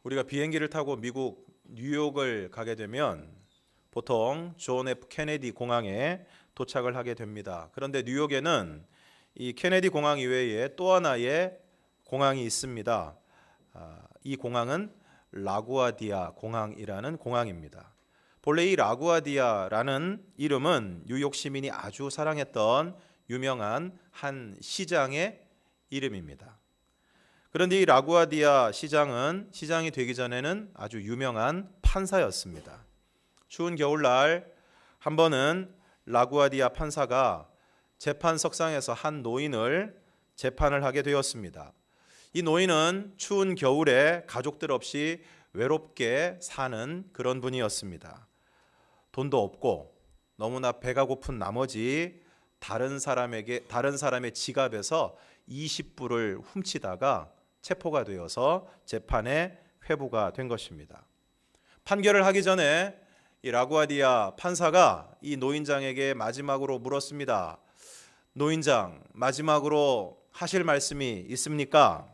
우리가 비행기를 타고 미국 뉴욕을 가게 되면 보통 존 F 케네디 공항에 도착을 하게 됩니다. 그런데 뉴욕에는 이 케네디 공항 이외에 또 하나의 공항이 있습니다. 이 공항은 라구아디아 공항이라는 공항입니다. 본래 이 라구아디아라는 이름은 뉴욕 시민이 아주 사랑했던 유명한 한 시장의 이름입니다. 그런데 이 라구아디아 시장이 되기 전에는 아주 유명한 판사였습니다. 추운 겨울날 한 번은 라구아디아 판사가 재판석상에서 한 노인을 재판을 하게 되었습니다. 이 노인은 추운 겨울에 가족들 없이 외롭게 사는 그런 분이었습니다. 돈도 없고 너무나 배가 고픈 나머지 다른 사람의 지갑에서 20불을 훔치다가 체포가 되어서 재판에 회부가 된 것입니다. 판결을 하기 전에 이 라구아디아 판사가 이 노인장에게 마지막으로 물었습니다. 노인장, 마지막으로 하실 말씀이 있습니까?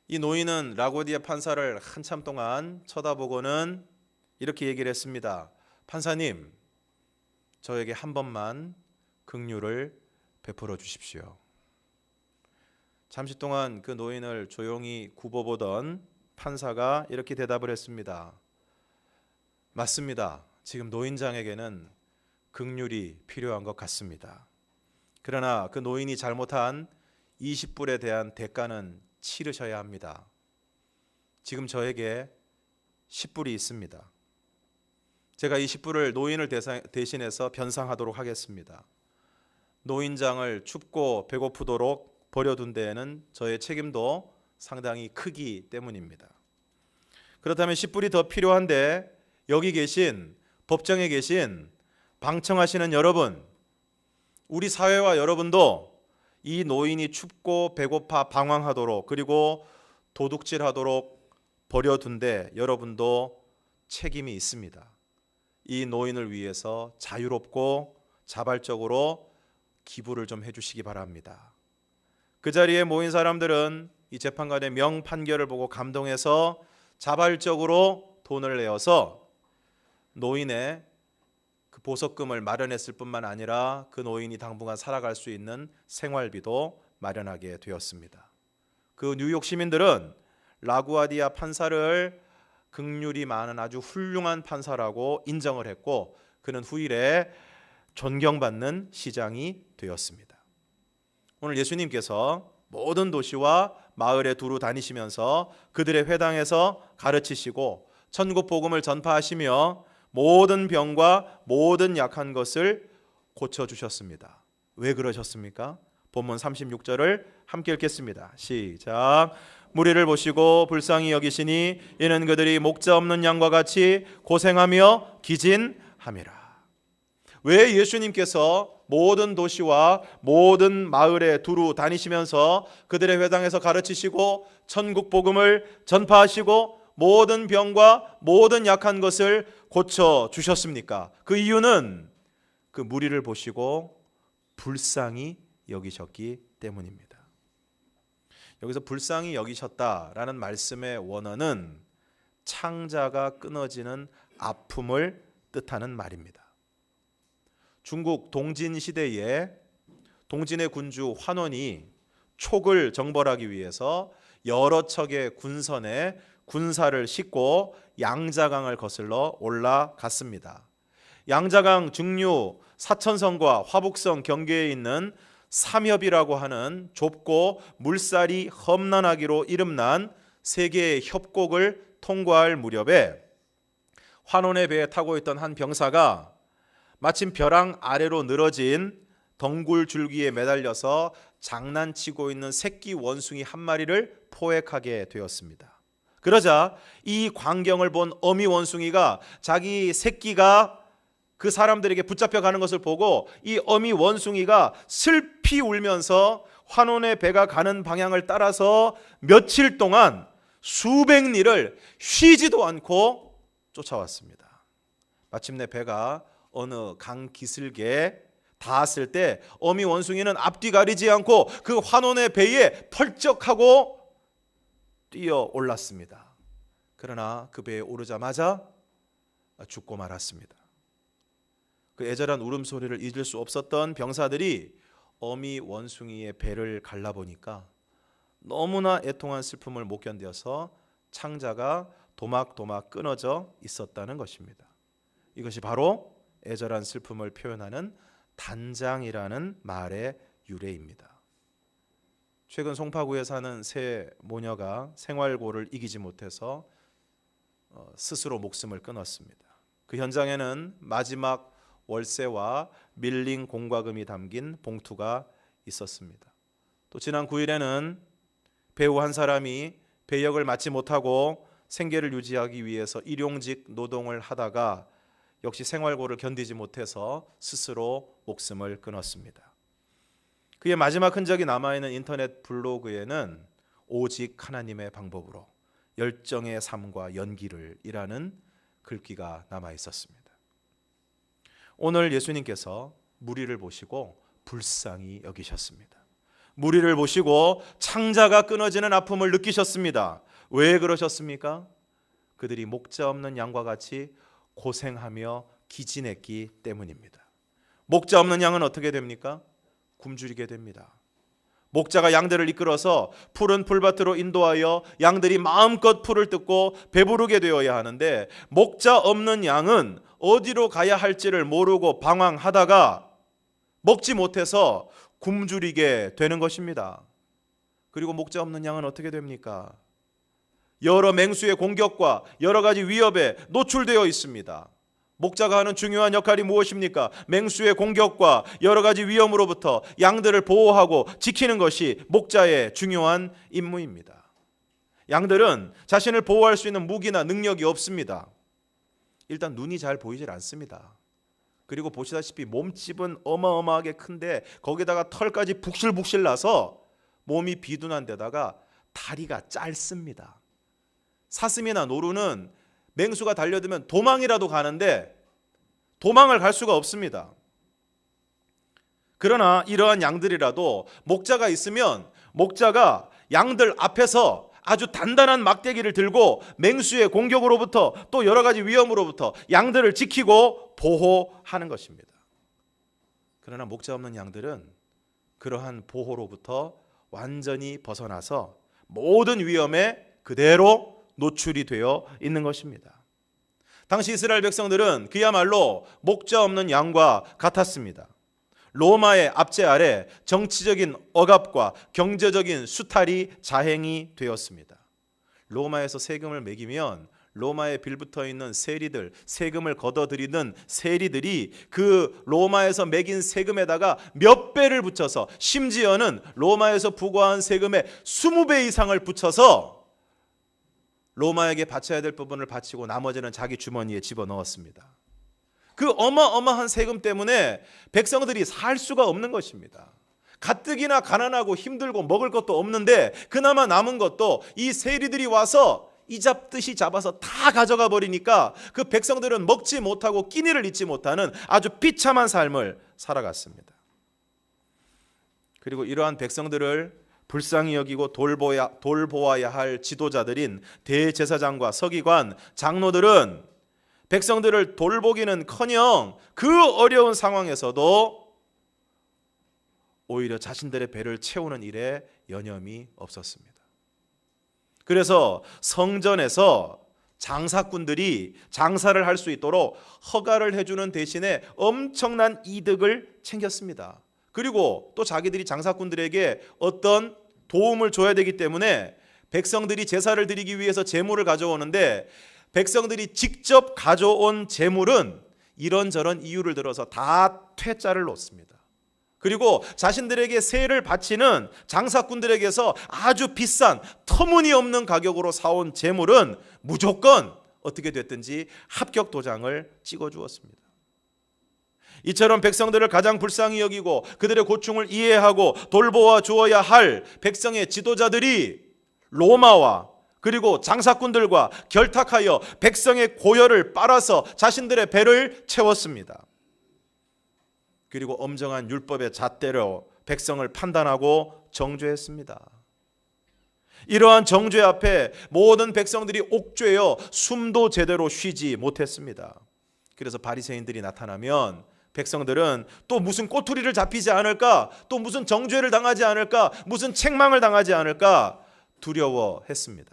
이 노인은 라구아디아 판사를 한참 동안 쳐다보고는 이렇게 얘기를 했습니다. 판사님, 저에게 한 번만 긍휼을 베풀어 주십시오. 잠시 동안 그 노인을 조용히 굽어보던 판사가 이렇게 대답을 했습니다. 맞습니다. 지금 노인장에게는 긍휼이 필요한 것 같습니다. 그러나 그 노인이 잘못한 20불에 대한 대가는 치르셔야 합니다. 지금 저에게 10불이 있습니다. 제가 이 10불을 노인을 대신해서 변상하도록 하겠습니다. 노인장을 춥고 배고프도록 버려둔 데에는 저의 책임도 상당히 크기 때문입니다. 그렇다면 10불이 더 필요한데 여기 계신 법정에 계신 방청하시는 여러분, 우리 사회와 여러분도 이 노인이 춥고 배고파 방황하도록 그리고 도둑질하도록 버려둔 데 여러분도 책임이 있습니다. 이 노인을 위해서 자유롭고 자발적으로 기부를 좀 해주시기 바랍니다. 그 자리에 모인 사람들은 이 재판관의 명판결을 보고 감동해서 자발적으로 돈을 내어서 노인의 그 보석금을 마련했을 뿐만 아니라 그 노인이 당분간 살아갈 수 있는 생활비도 마련하게 되었습니다. 그 뉴욕 시민들은 라구아디아 판사를 긍휼이 많은 아주 훌륭한 판사라고 인정을 했고 그는 후일에 존경받는 시장이 되었습니다. 오늘 예수님께서 모든 도시와 마을에 두루 다니시면서 그들의 회당에서 가르치시고 천국 복음을 전파하시며 모든 병과 모든 약한 것을 고쳐주셨습니다. 왜 그러셨습니까? 본문 36절을 함께 읽겠습니다. 시작. 무리를 보시고 불쌍히 여기시니 이는 그들이 목자 없는 양과 같이 고생하며 기진함이라. 왜 예수님께서 모든 도시와 모든 마을에 두루 다니시면서 그들의 회당에서 가르치시고 천국 복음을 전파하시고 모든 병과 모든 약한 것을 고쳐주셨습니까? 그 이유는 그 무리를 보시고 불쌍히 여기셨기 때문입니다. 여기서 불쌍히 여기셨다라는 말씀의 원어는 창자가 끊어지는 아픔을 뜻하는 말입니다. 중국 동진 시대에 동진의 군주 환원이 촉을 정벌하기 위해서 여러 척의 군선에 군사를 싣고 양자강을 거슬러 올라갔습니다. 양자강 중류 사천성과 화북성 경계에 있는 삼협이라고 하는 좁고 물살이 험난하기로 이름난 세 개의 협곡을 통과할 무렵에 환원의 배에 타고 있던 한 병사가 마침 벼랑 아래로 늘어진 덩굴 줄기에 매달려서 장난치고 있는 새끼 원숭이 한 마리를 포획하게 되었습니다. 그러자 이 광경을 본 어미 원숭이가 자기 새끼가 그 사람들에게 붙잡혀 가는 것을 보고 이 어미 원숭이가 슬피 울면서 환원의 배가 가는 방향을 따라서 며칠 동안 수백 리를 쉬지도 않고 쫓아왔습니다. 마침내 배가 어느 강 기슭에 닿았을 때 어미 원숭이는 앞뒤 가리지 않고 그 환원의 배에 펄쩍하고 뛰어 올랐습니다. 그러나 그 배에 오르자마자 죽고 말았습니다. 그 애절한 울음소리를 잊을 수 없었던 병사들이 어미 원숭이의 배를 갈라보니까 너무나 애통한 슬픔을 못 견뎌서 창자가 도막도막 끊어져 있었다는 것입니다. 이것이 바로 애절한 슬픔을 표현하는 단장이라는 말의 유래입니다. 최근 송파구에 사는 세 모녀가 생활고를 이기지 못해서 스스로 목숨을 끊었습니다. 그 현장에는 마지막 월세와 밀린 공과금이 담긴 봉투가 있었습니다. 또 지난 9일에는 배우 한 사람이 배역을 맡지 못하고 생계를 유지하기 위해서 일용직 노동을 하다가 역시 생활고를 견디지 못해서 스스로 목숨을 끊었습니다. 그의 마지막 흔적이 남아있는 인터넷 블로그에는 오직 하나님의 방법으로 열정의 삶과 연기를 이라는 글귀가 남아 있었습니다. 오늘 예수님께서 무리를 보시고 불쌍히 여기셨습니다. 무리를 보시고 창자가 끊어지는 아픔을 느끼셨습니다. 왜 그러셨습니까? 그들이 목자 없는 양과 같이 고생하며 기진했기 때문입니다. 목자 없는 양은 어떻게 됩니까? 굶주리게 됩니다. 목자가 양들을 이끌어서 푸른 풀밭으로 인도하여 양들이 마음껏 풀을 뜯고 배부르게 되어야 하는데 목자 없는 양은 어디로 가야 할지를 모르고 방황하다가 먹지 못해서 굶주리게 되는 것입니다. 그리고 목자 없는 양은 어떻게 됩니까? 여러 맹수의 공격과 여러 가지 위협에 노출되어 있습니다. 목자가 하는 중요한 역할이 무엇입니까? 맹수의 공격과 여러 가지 위험으로부터 양들을 보호하고 지키는 것이 목자의 중요한 임무입니다. 양들은 자신을 보호할 수 있는 무기나 능력이 없습니다. 일단 눈이 잘 보이질 않습니다. 그리고 보시다시피 몸집은 어마어마하게 큰데 거기다가 털까지 북실북실 나서 몸이 비둔한 데다가 다리가 짧습니다. 사슴이나 노루는 맹수가 달려들면 도망이라도 가는데 도망을 갈 수가 없습니다. 그러나 이러한 양들이라도 목자가 있으면 목자가 양들 앞에서 아주 단단한 막대기를 들고 맹수의 공격으로부터 또 여러 가지 위험으로부터 양들을 지키고 보호하는 것입니다. 그러나 목자 없는 양들은 그러한 보호로부터 완전히 벗어나서 모든 위험에 그대로 노출이 되어 있는 것입니다. 당시 이스라엘 백성들은 그야말로 목자 없는 양과 같았습니다. 로마의 압제 아래 정치적인 억압과 경제적인 수탈이 자행이 되었습니다. 로마에서 세금을 매기면 로마에 빌붙어 있는 세리들, 세금을 걷어들이는 세리들이 그 로마에서 매긴 세금에다가 몇 배를 붙여서 심지어는 로마에서 부과한 세금의 20배 이상을 붙여서 로마에게 바쳐야 될 부분을 바치고 나머지는 자기 주머니에 집어넣었습니다. 그 어마어마한 세금 때문에 백성들이 살 수가 없는 것입니다. 가뜩이나 가난하고 힘들고 먹을 것도 없는데 그나마 남은 것도 이 세리들이 와서 이 잡듯이 잡아서 다 가져가 버리니까 그 백성들은 먹지 못하고 끼니를 잊지 못하는 아주 비참한 삶을 살아갔습니다. 그리고 이러한 백성들을 불쌍히 여기고 돌보아야 할 지도자들인 대제사장과 서기관, 장로들은 백성들을 돌보기는커녕 그 어려운 상황에서도 오히려 자신들의 배를 채우는 일에 여념이 없었습니다. 그래서 성전에서 장사꾼들이 장사를 할 수 있도록 허가를 해주는 대신에 엄청난 이득을 챙겼습니다. 그리고 또 자기들이 장사꾼들에게 어떤 도움을 줘야 되기 때문에 백성들이 제사를 드리기 위해서 제물을 가져오는데 백성들이 직접 가져온 제물은 이런저런 이유를 들어서 다 퇴짜를 놓습니다. 그리고 자신들에게 세를 바치는 장사꾼들에게서 아주 비싼 터무니없는 가격으로 사온 제물은 무조건 어떻게 됐든지 합격 도장을 찍어주었습니다. 이처럼 백성들을 가장 불쌍히 여기고 그들의 고충을 이해하고 돌보아 주어야 할 백성의 지도자들이 로마와 그리고 장사꾼들과 결탁하여 백성의 고열을 빨아서 자신들의 배를 채웠습니다. 그리고 엄정한 율법의 잣대로 백성을 판단하고 정죄했습니다. 이러한 정죄 앞에 모든 백성들이 옥죄어 숨도 제대로 쉬지 못했습니다. 그래서 바리새인들이 나타나면 백성들은 또 무슨 꼬투리를 잡히지 않을까, 또 무슨 정죄를 당하지 않을까, 무슨 책망을 당하지 않을까 두려워했습니다.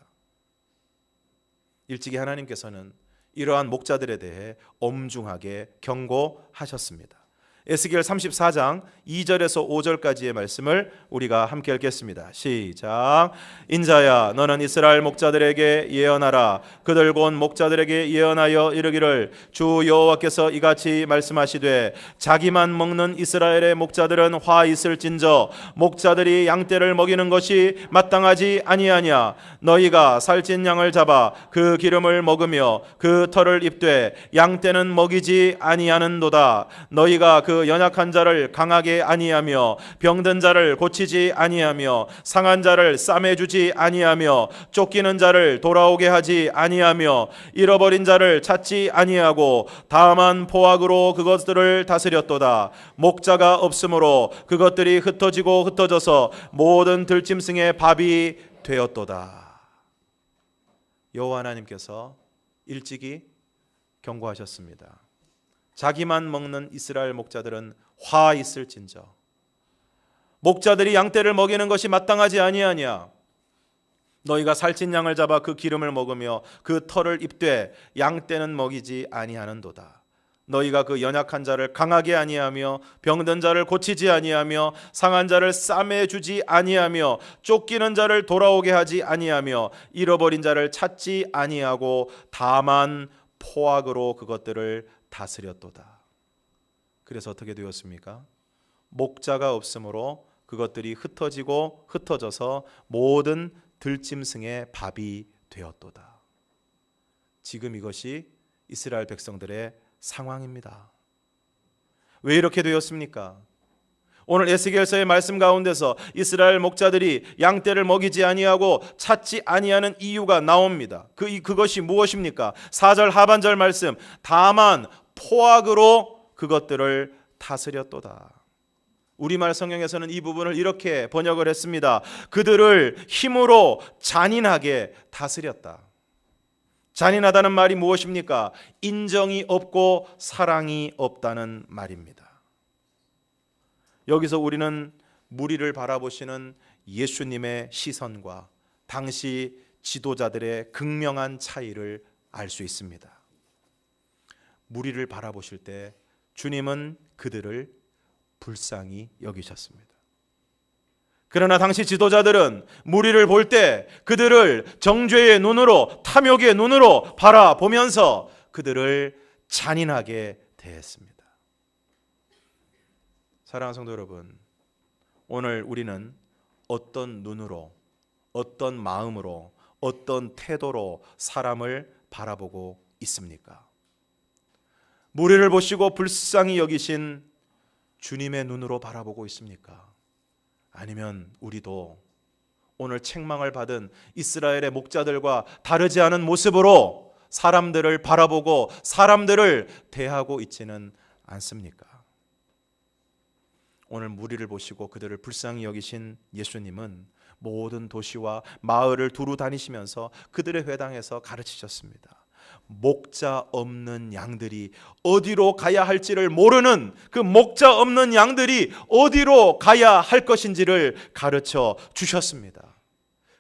일찍이 하나님께서는 이러한 목자들에 대해 엄중하게 경고하셨습니다. 에스겔 34장 2절에서 5절까지의 말씀을 우리가 함께 읽겠습니다. 시작. 인자야, 너는 이스라엘 목자들에게 예언하라. 그들 곧 목자들에게 예언하여 이르기를, 주 여호와께서 이같이 말씀하시되, 자기만 먹는 이스라엘의 목자들은 화 있을진저 목자들이 양떼를 먹이는 것이 마땅하지 아니하냐. 너희가 살찐 양을 잡아 그 기름을 먹으며 그 털을 입되 양떼는 먹이지 아니하는도다. 너희가 그 연약한 자를 강하게 아니하며 병든 자를 고치지 아니하며 상한 자를 싸매주지 아니하며 쫓기는 자를 돌아오게 하지 아니하며 잃어버린 자를 찾지 아니하고 다만 포악으로 그것들을 다스렸도다. 목자가 없으므로 그것들이 흩어지고 흩어져서 모든 들짐승의 밥이 되었도다. 여호와 하나님께서 일찍이 경고하셨습니다. 자기만 먹는 이스라엘 목자들은 화 있을진저 목자들이 양떼를 먹이는 것이 마땅하지 아니하냐. 너희가 살찐 양을 잡아 그 기름을 먹으며 그 털을 입되 양떼는 먹이지 아니하는도다. 너희가 그 연약한 자를 강하게 아니하며 병든 자를 고치지 아니하며 상한 자를 싸매주지 아니하며 쫓기는 자를 돌아오게 하지 아니하며 잃어버린 자를 찾지 아니하고 다만 포악으로 그것들을 다스렸도다. 그래서 어떻게 되었습니까? 목자가 없으므로 그것들이 흩어지고 흩어져서 모든 들짐승의 밥이 되었도다. 지금 이것이 이스라엘 백성들의 상황입니다. 왜 이렇게 되었습니까? 오늘 에스겔서의 말씀 가운데서 이스라엘 목자들이 양떼를 먹이지 아니하고 찾지 아니하는 이유가 나옵니다. 그것이 무엇입니까? 4절 하반절 말씀, 다만 포악으로 그것들을 다스렸도다. 우리말 성경에서는 이 부분을 이렇게 번역을 했습니다. 그들을 힘으로 잔인하게 다스렸다. 잔인하다는 말이 무엇입니까? 인정이 없고 사랑이 없다는 말입니다. 여기서 우리는 무리를 바라보시는 예수님의 시선과 당시 지도자들의 극명한 차이를 알 수 있습니다. 무리를 바라보실 때 주님은 그들을 불쌍히 여기셨습니다. 그러나 당시 지도자들은 무리를 볼 때 그들을 정죄의 눈으로, 탐욕의 눈으로 바라보면서 그들을 잔인하게 대했습니다. 사랑하는 성도 여러분, 오늘 우리는 어떤 눈으로, 어떤 마음으로, 어떤 태도로 사람을 바라보고 있습니까? 무리를 보시고 불쌍히 여기신 주님의 눈으로 바라보고 있습니까? 아니면 우리도 오늘 책망을 받은 이스라엘의 목자들과 다르지 않은 모습으로 사람들을 바라보고 사람들을 대하고 있지는 않습니까? 오늘 무리를 보시고 그들을 불쌍히 여기신 예수님은 모든 도시와 마을을 두루 다니시면서 그들의 회당에서 가르치셨습니다. 목자 없는 양들이 어디로 가야 할지를 모르는 그 목자 없는 양들이 어디로 가야 할 것인지를 가르쳐 주셨습니다.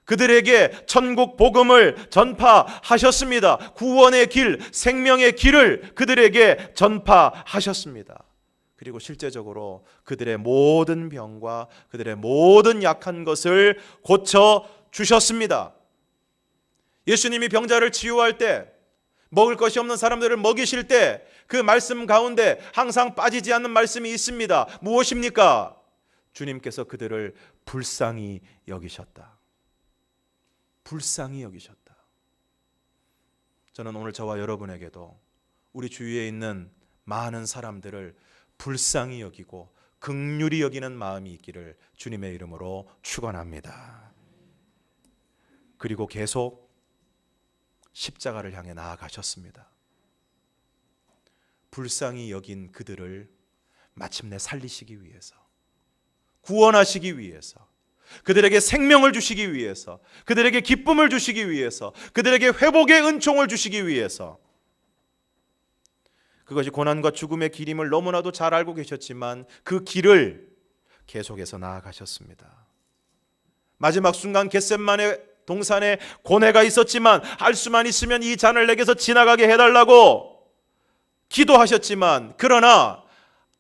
그들에게 천국 복음을 전파하셨습니다. 구원의 길, 생명의 길을 그들에게 전파하셨습니다. 그리고 실제적으로 그들의 모든 병과 그들의 모든 약한 것을 고쳐 주셨습니다. 예수님이 병자를 치유할 때, 먹을 것이 없는 사람들을 먹이실 때 그 말씀 가운데 항상 빠지지 않는 말씀이 있습니다. 무엇입니까? 주님께서 그들을 불쌍히 여기셨다. 불쌍히 여기셨다. 저는 오늘 저와 여러분에게도 우리 주위에 있는 많은 사람들을 불쌍히 여기고 긍휼히 여기는 마음이 있기를 주님의 이름으로 축원합니다. 그리고 계속 십자가를 향해 나아가셨습니다. 불쌍히 여긴 그들을 마침내 살리시기 위해서, 구원하시기 위해서, 그들에게 생명을 주시기 위해서, 그들에게 기쁨을 주시기 위해서, 그들에게 회복의 은총을 주시기 위해서. 그것이 고난과 죽음의 길임을 너무나도 잘 알고 계셨지만 그 길을 계속해서 나아가셨습니다. 마지막 순간 겟셋마네 동산에 고뇌가 있었지만 할 수만 있으면 이 잔을 내게서 지나가게 해달라고 기도하셨지만, 그러나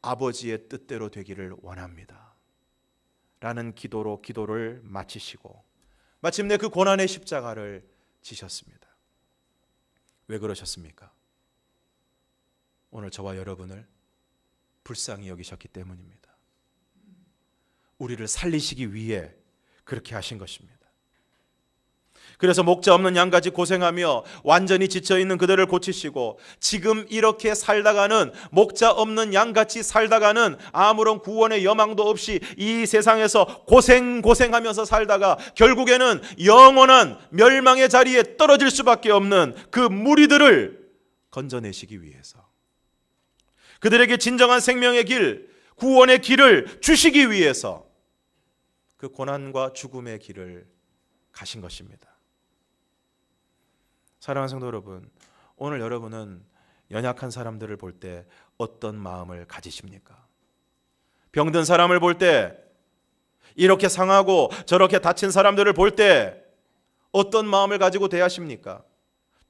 아버지의 뜻대로 되기를 원합니다 라는 기도로 기도를 마치시고 마침내 그 고난의 십자가를 지셨습니다. 왜 그러셨습니까? 오늘 저와 여러분을 불쌍히 여기셨기 때문입니다. 우리를 살리시기 위해 그렇게 하신 것입니다. 그래서 목자 없는 양같이 고생하며 완전히 지쳐있는 그들을 고치시고, 지금 이렇게 살다가는, 목자 없는 양같이 살다가는 아무런 구원의 여망도 없이 이 세상에서 고생하면서 살다가 결국에는 영원한 멸망의 자리에 떨어질 수밖에 없는 그 무리들을 건져내시기 위해서, 그들에게 진정한 생명의 길, 구원의 길을 주시기 위해서 그 고난과 죽음의 길을 가신 것입니다. 사랑하는 성도 여러분, 오늘 여러분은 연약한 사람들을 볼 때 어떤 마음을 가지십니까? 병든 사람을 볼 때, 이렇게 상하고 저렇게 다친 사람들을 볼 때 어떤 마음을 가지고 대하십니까?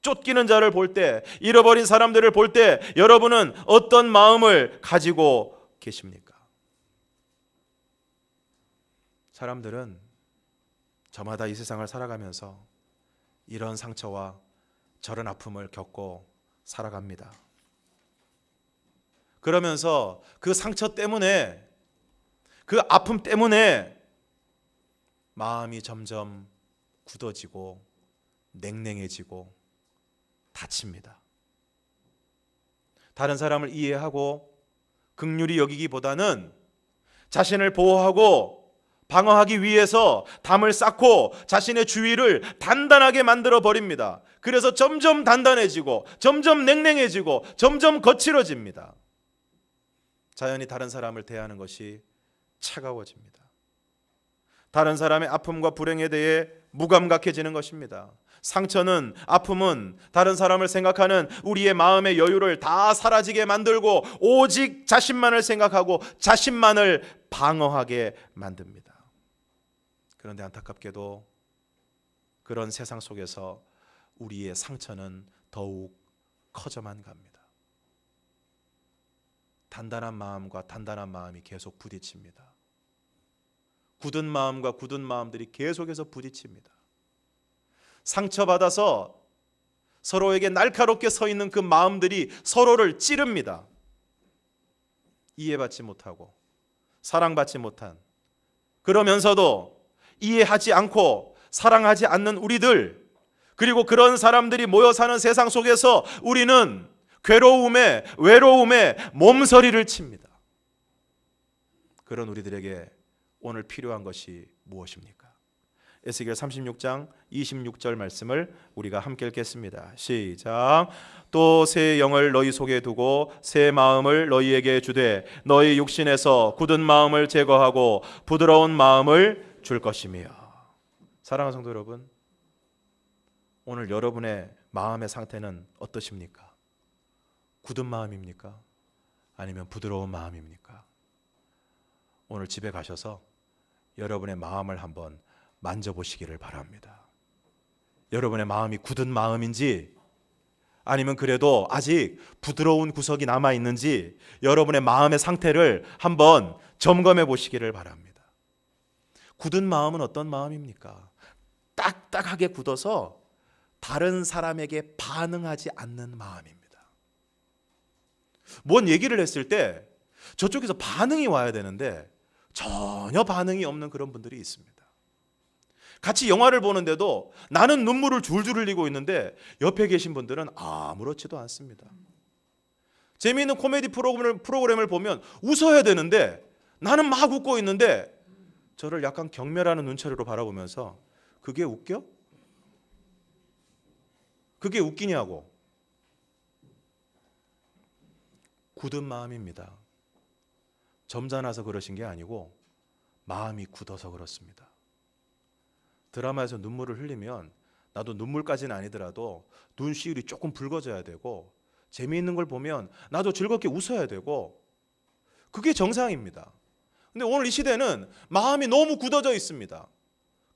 쫓기는 자를 볼 때, 잃어버린 사람들을 볼 때 여러분은 어떤 마음을 가지고 계십니까? 사람들은 저마다 이 세상을 살아가면서 이런 상처와 저런 아픔을 겪고 살아갑니다. 그러면서 그 상처 때문에, 그 아픔 때문에 마음이 점점 굳어지고 냉랭해지고 다칩니다. 다른 사람을 이해하고 긍휼히 여기기보다는 자신을 보호하고 방어하기 위해서 담을 쌓고 자신의 주위를 단단하게 만들어 버립니다. 그래서 점점 단단해지고 점점 냉랭해지고 점점 거칠어집니다. 자연히 다른 사람을 대하는 것이 차가워집니다. 다른 사람의 아픔과 불행에 대해 무감각해지는 것입니다. 상처는, 아픔은 다른 사람을 생각하는 우리의 마음의 여유를 다 사라지게 만들고 오직 자신만을 생각하고 자신만을 방어하게 만듭니다. 그런데 안타깝게도 그런 세상 속에서 우리의 상처는 더욱 커져만 갑니다. 단단한 마음과 단단한 마음이 계속 부딪힙니다. 굳은 마음과 굳은 마음들이 계속해서 부딪힙니다. 상처받아서 서로에게 날카롭게 서 있는 그 마음들이 서로를 찌릅니다. 이해받지 못하고 사랑받지 못한, 그러면서도 이해하지 않고 사랑하지 않는 우리들, 그리고 그런 사람들이 모여 사는 세상 속에서 우리는 괴로움에, 외로움에 몸서리를 칩니다. 그런 우리들에게 오늘 필요한 것이 무엇입니까? 에스겔 36장 26절 말씀을 우리가 함께 읽겠습니다. 시작. 또 새 영을 너희 속에 두고 새 마음을 너희에게 주되 너희 육신에서 굳은 마음을 제거하고 부드러운 마음을 줄 것이며. 사랑하는 성도 여러분, 오늘 여러분의 마음의 상태는 어떠십니까? 굳은 마음입니까? 아니면 부드러운 마음입니까? 오늘 집에 가셔서 여러분의 마음을 한번 만져보시기를 바랍니다. 여러분의 마음이 굳은 마음인지 아니면 그래도 아직 부드러운 구석이 남아있는지 여러분의 마음의 상태를 한번 점검해 보시기를 바랍니다. 굳은 마음은 어떤 마음입니까? 딱딱하게 굳어서 다른 사람에게 반응하지 않는 마음입니다. 뭔 얘기를 했을 때 저쪽에서 반응이 와야 되는데 전혀 반응이 없는 그런 분들이 있습니다. 같이 영화를 보는데도 나는 눈물을 줄줄 흘리고 있는데 옆에 계신 분들은 아무렇지도 않습니다. 재미있는 코미디 프로그램을 보면 웃어야 되는데 나는 막 웃고 있는데 저를 약간 경멸하는 눈초리로 바라보면서 그게 웃겨? 그게 웃기냐고. 굳은 마음입니다. 점잖아서 그러신 게 아니고 마음이 굳어서 그렇습니다. 드라마에서 눈물을 흘리면 나도 눈물까지는 아니더라도 눈시울이 조금 붉어져야 되고, 재미있는 걸 보면 나도 즐겁게 웃어야 되고, 그게 정상입니다. 근데 오늘 이 시대는 마음이 너무 굳어져 있습니다.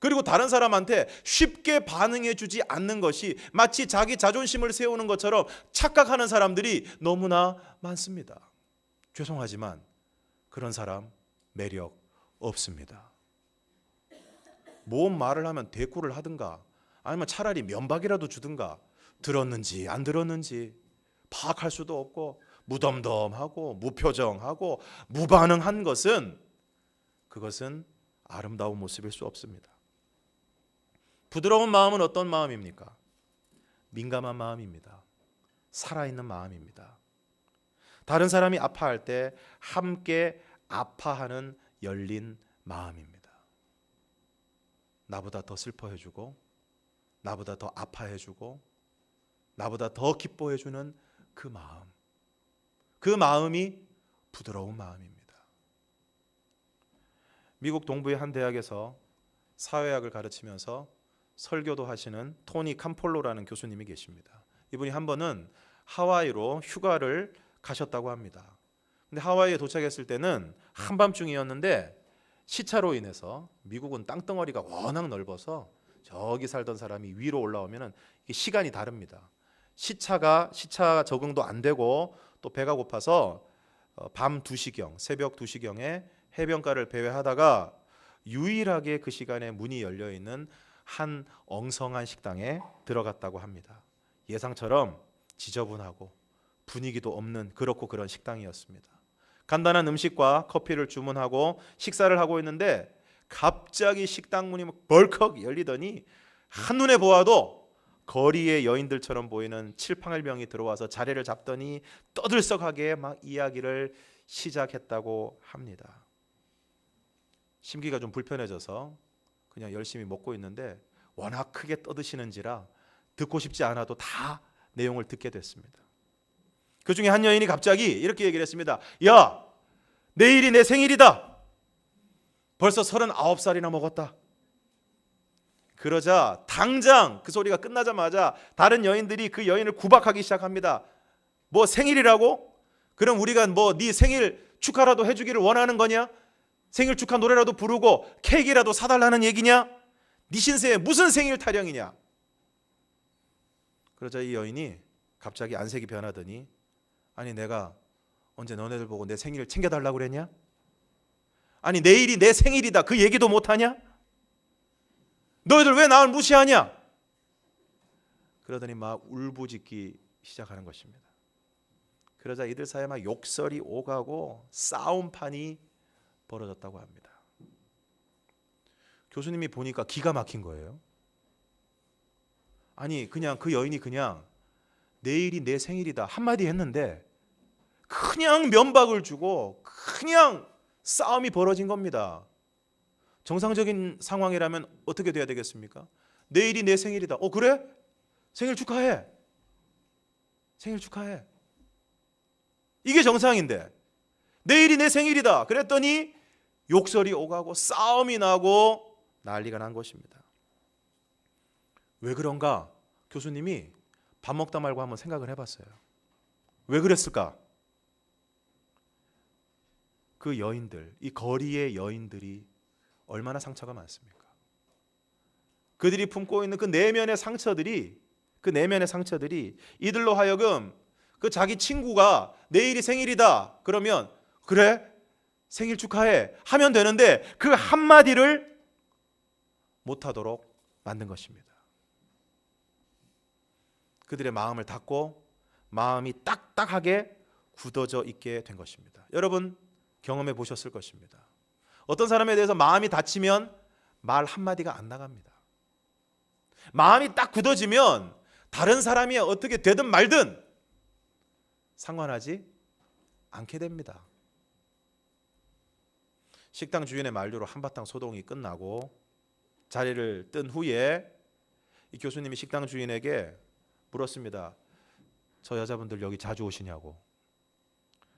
그리고 다른 사람한테 쉽게 반응해 주지 않는 것이 마치 자기 자존심을 세우는 것처럼 착각하는 사람들이 너무나 많습니다. 죄송하지만 그런 사람 매력 없습니다. 뭔 말을 하면 대꾸를 하든가, 아니면 차라리 면박이라도 주든가, 들었는지 안 들었는지 파악할 수도 없고 무덤덤하고 무표정하고 무반응한 것은, 그것은 아름다운 모습일 수 없습니다. 부드러운 마음은 어떤 마음입니까? 민감한 마음입니다. 살아있는 마음입니다. 다른 사람이 아파할 때 함께 아파하는 열린 마음입니다. 나보다 더 슬퍼해주고, 나보다 더 아파해주고, 나보다 더 기뻐해주는 그 마음, 그 마음이 부드러운 마음입니다. 미국 동부의 한 대학에서 사회학을 가르치면서 설교도 하시는 토니 캄폴로라는 교수님이 계십니다. 이분이 한 번은 하와이로 휴가를 가셨다고 합니다. 근데 하와이에 도착했을 때는 한밤중이었는데 시차로 인해서, 미국은 땅덩어리가 워낙 넓어서 저기 살던 사람이 위로 올라오면 이게 시간이 다릅니다. 시차 적응도 안 되고, 또 배가 고파서 밤 2시경, 새벽 2시경에 해변가를 배회하다가 유일하게 그 시간에 문이 열려 있는 한 엉성한 식당에 들어갔다고 합니다. 예상처럼 지저분하고 분위기도 없는 그렇고 그런 식당이었습니다. 간단한 음식과 커피를 주문하고 식사를 하고 있는데 갑자기 식당 문이 벌컥 열리더니 한눈에 보아도 거리의 여인들처럼 보이는 칠팡을병이 들어와서 자리를 잡더니 떠들썩하게 막 이야기를 시작했다고 합니다. 심기가 좀 불편해져서 그냥 열심히 먹고 있는데 워낙 크게 떠드시는지라 듣고 싶지 않아도 다 내용을 듣게 됐습니다. 그 중에 한 여인이 갑자기 이렇게 얘기를 했습니다. 야, 내일이 내 생일이다. 벌써 39살이나 먹었다. 그러자 당장 그 소리가 끝나자마자 다른 여인들이 그 여인을 구박하기 시작합니다. 뭐 생일이라고? 그럼 우리가 뭐 네 생일 축하라도 해주기를 원하는 거냐? 생일 축하 노래라도 부르고 케이크라도 사달라는 얘기냐? 네 신세에 무슨 생일 타령이냐? 그러자 이 여인이 갑자기 안색이 변하더니, 아니 내가 언제 너네들 보고 내 생일 챙겨달라고 그랬냐? 아니 내일이 내 생일이다 그 얘기도 못하냐? 너희들 왜 나를 무시하냐? 그러더니 막 울부짖기 시작하는 것입니다. 그러자 이들 사이에 막 욕설이 오가고 싸움판이 벌어졌다고 합니다. 교수님이 보니까 기가 막힌 거예요. 아니 그냥 그 여인이 그냥 내일이 내 생일이다 한마디 했는데 그냥 면박을 주고 그냥 싸움이 벌어진 겁니다. 정상적인 상황이라면 어떻게 돼야 되겠습니까? 내일이 내 생일이다. 그래? 생일 축하해. 생일 축하해. 이게 정상인데 내일이 내 생일이다 그랬더니 욕설이 오가고 싸움이 나고 난리가 난 것입니다. 왜 그런가? 교수님이 밥 먹다 말고 한번 생각을 해봤어요. 왜 그랬을까? 그 여인들, 이 거리의 여인들이 얼마나 상처가 많습니까? 그들이 품고 있는 그 내면의 상처들이 이들로 하여금 그 자기 친구가 내일이 생일이다 그러면 그래? 생일 축하해 하면 되는데 그 한마디를 못하도록 만든 것입니다. 그들의 마음을 닫고 마음이 딱딱하게 굳어져 있게 된 것입니다. 여러분 경험해 보셨을 것입니다. 어떤 사람에 대해서 마음이 닫히면 말 한마디가 안 나갑니다. 마음이 딱 굳어지면 다른 사람이 어떻게 되든 말든 상관하지 않게 됩니다. 식당 주인의 만류로 한바탕 소동이 끝나고 자리를 뜬 후에 이 교수님이 식당 주인에게 물었습니다. 저 여자분들 여기 자주 오시냐고.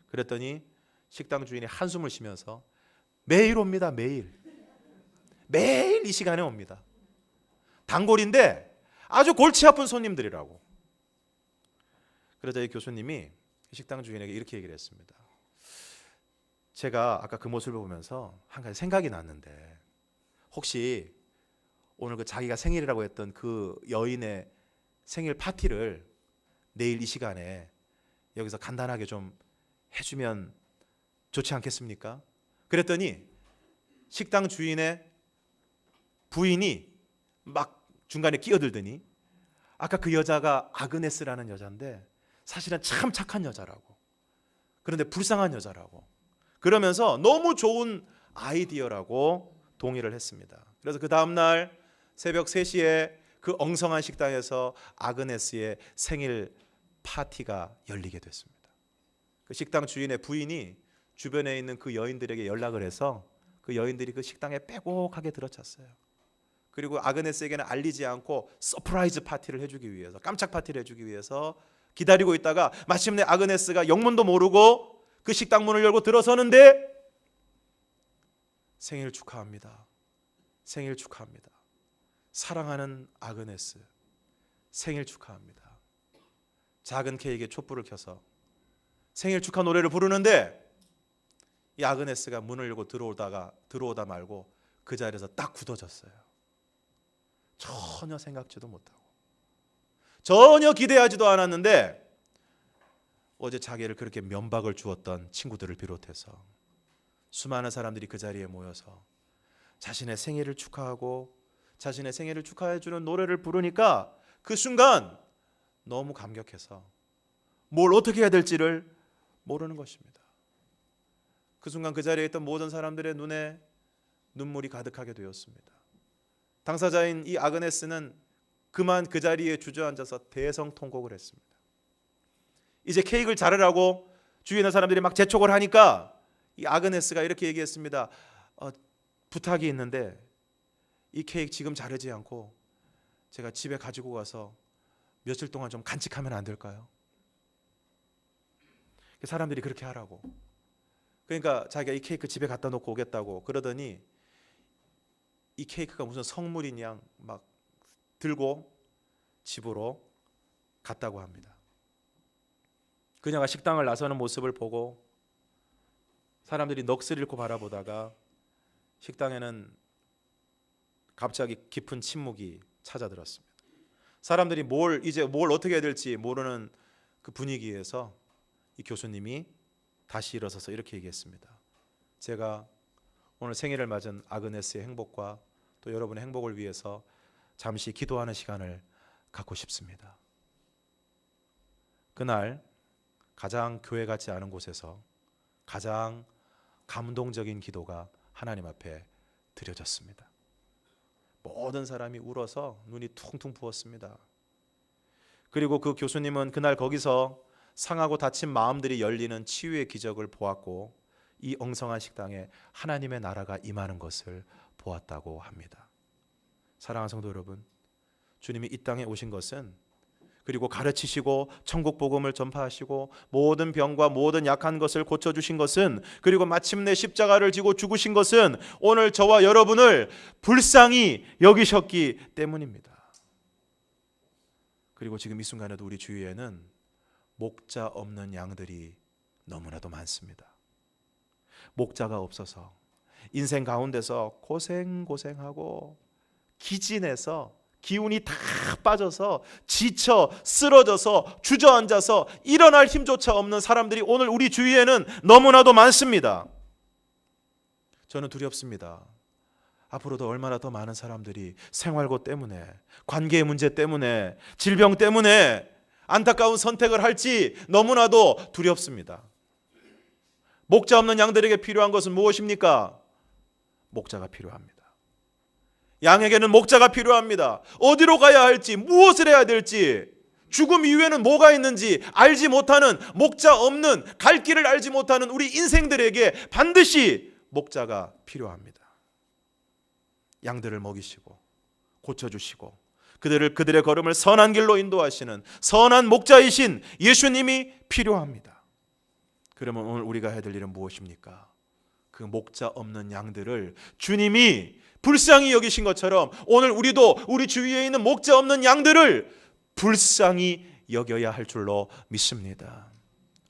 그랬더니 식당 주인이 한숨을 쉬면서 매일 옵니다. 매일 이 시간에 옵니다. 단골인데 아주 골치 아픈 손님들이라고. 그러자 이 교수님이 식당 주인에게 이렇게 얘기를 했습니다. 제가 아까 그 모습을 보면서 한 가지 생각이 났는데, 혹시 오늘 그 자기가 생일이라고 했던 그 여인의 생일 파티를 내일 이 시간에 여기서 간단하게 좀 해주면 좋지 않겠습니까? 그랬더니 식당 주인의 부인이 막 중간에 끼어들더니, 아까 그 여자가 아그네스라는 여자인데 사실은 참 착한 여자라고, 그런데 불쌍한 여자라고, 그러면서 너무 좋은 아이디어라고 동의를 했습니다. 그래서 그 다음날 새벽 3시에 그 엉성한 식당에서 아그네스의 생일 파티가 열리게 됐습니다. 그 식당 주인의 부인이 주변에 있는 그 여인들에게 연락을 해서 그 여인들이 그 식당에 빼곡하게 들어찼어요. 그리고 아그네스에게는 알리지 않고 서프라이즈 파티를 해주기 위해서, 깜짝 파티를 해주기 위해서 기다리고 있다가 마침내 아그네스가 영문도 모르고 그 식당 문을 열고 들어서는데, 생일 축하합니다. 생일 축하합니다. 사랑하는 아그네스, 생일 축하합니다. 작은 케이크에 촛불을 켜서 생일 축하 노래를 부르는데, 이 아그네스가 문을 열고 들어오다 말고 그 자리에서 딱 굳어졌어요. 전혀 생각지도 못하고, 전혀 기대하지도 않았는데, 어제 자기를 그렇게 면박을 주었던 친구들을 비롯해서 수많은 사람들이 그 자리에 모여서 자신의 생일을 축하하고 자신의 생일을 축하해 주는 노래를 부르니까 그 순간 너무 감격해서 뭘 어떻게 해야 될지를 모르는 것입니다. 그 순간 그 자리에 있던 모든 사람들의 눈에 눈물이 가득하게 되었습니다. 당사자인 이 아그네스는 그만 그 자리에 주저앉아서 대성통곡을 했습니다. 이제 케이크를 자르라고 주위에 있는 사람들이 막 재촉을 하니까 이 아그네스가 이렇게 얘기했습니다. 부탁이 있는데 이 케이크 지금 자르지 않고 제가 집에 가지고 가서 며칠 동안 좀 간직하면 안 될까요? 사람들이 그렇게 하라고. 그러니까 자기가 이 케이크 집에 갖다 놓고 오겠다고 그러더니 이 케이크가 무슨 성물인 양 막 들고 집으로 갔다고 합니다. 그녀가 식당을 나서는 모습을 보고 사람들이 넋을 잃고 바라보다가 식당에는 갑자기 깊은 침묵이 찾아들었습니다. 사람들이 이제 뭘 어떻게 해야 될지 모르는 그 분위기에서 이 교수님이 다시 일어서서 이렇게 얘기했습니다. 제가 오늘 생일을 맞은 아그네스의 행복과 또 여러분의 행복을 위해서 잠시 기도하는 시간을 갖고 싶습니다. 그날 가장 교회 같지 않은 곳에서 가장 감동적인 기도가 하나님 앞에 드려졌습니다. 모든 사람이 울어서 눈이 퉁퉁 부었습니다. 그리고 그 교수님은 그날 거기서 상하고 다친 마음들이 열리는 치유의 기적을 보았고 이 엉성한 식당에 하나님의 나라가 임하는 것을 보았다고 합니다. 사랑하는 성도 여러분, 주님이 이 땅에 오신 것은, 그리고 가르치시고 천국 복음을 전파하시고 모든 병과 모든 약한 것을 고쳐주신 것은, 그리고 마침내 십자가를 지고 죽으신 것은 오늘 저와 여러분을 불쌍히 여기셨기 때문입니다. 그리고 지금 이 순간에도 우리 주위에는 목자 없는 양들이 너무나도 많습니다. 목자가 없어서 인생 가운데서 고생하고 기진해서 기운이 다 빠져서 지쳐 쓰러져서 주저앉아서 일어날 힘조차 없는 사람들이 오늘 우리 주위에는 너무나도 많습니다. 저는 두렵습니다. 앞으로도 얼마나 더 많은 사람들이 생활고 때문에, 관계의 문제 때문에, 질병 때문에 안타까운 선택을 할지 너무나도 두렵습니다. 목자 없는 양들에게 필요한 것은 무엇입니까? 목자가 필요합니다. 양에게는 목자가 필요합니다. 어디로 가야 할지, 무엇을 해야 될지, 죽음 이후에는 뭐가 있는지 알지 못하는, 목자 없는, 갈 길을 알지 못하는 우리 인생들에게 반드시 목자가 필요합니다. 양들을 먹이시고 고쳐주시고 그들의 걸음을 선한 길로 인도하시는 선한 목자이신 예수님이 필요합니다. 그러면 오늘 우리가 해야 될 일은 무엇입니까? 그 목자 없는 양들을 주님이 불쌍히 여기신 것처럼 오늘 우리도 우리 주위에 있는 목자 없는 양들을 불쌍히 여겨야 할 줄로 믿습니다.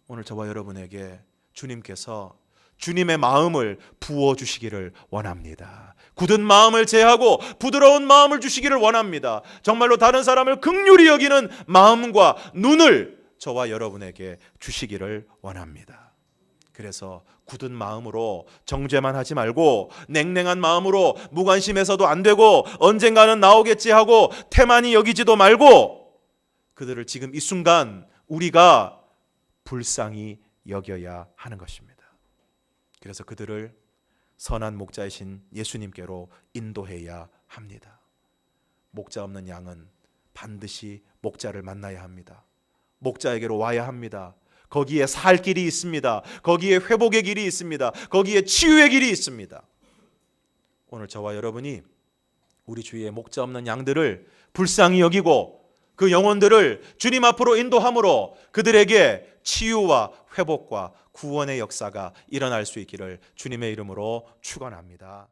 오늘 저와 여러분에게 주님께서 주님의 마음을 부어주시기를 원합니다. 굳은 마음을 제하고 부드러운 마음을 주시기를 원합니다. 정말로 다른 사람을 긍휼히 여기는 마음과 눈을 저와 여러분에게 주시기를 원합니다. 그래서 굳은 마음으로 정죄만 하지 말고 냉랭한 마음으로 무관심해서도 안 되고 언젠가는 나오겠지 하고 태만히 여기지도 말고 그들을 지금 이 순간 우리가 불쌍히 여겨야 하는 것입니다. 그래서 그들을 선한 목자이신 예수님께로 인도해야 합니다. 목자 없는 양은 반드시 목자를 만나야 합니다. 목자에게로 와야 합니다. 거기에 살 길이 있습니다. 거기에 회복의 길이 있습니다. 거기에 치유의 길이 있습니다. 오늘 저와 여러분이 우리 주위에 목자 없는 양들을 불쌍히 여기고 그 영혼들을 주님 앞으로 인도함으로 그들에게 치유와 회복과 구원의 역사가 일어날 수 있기를 주님의 이름으로 축원합니다.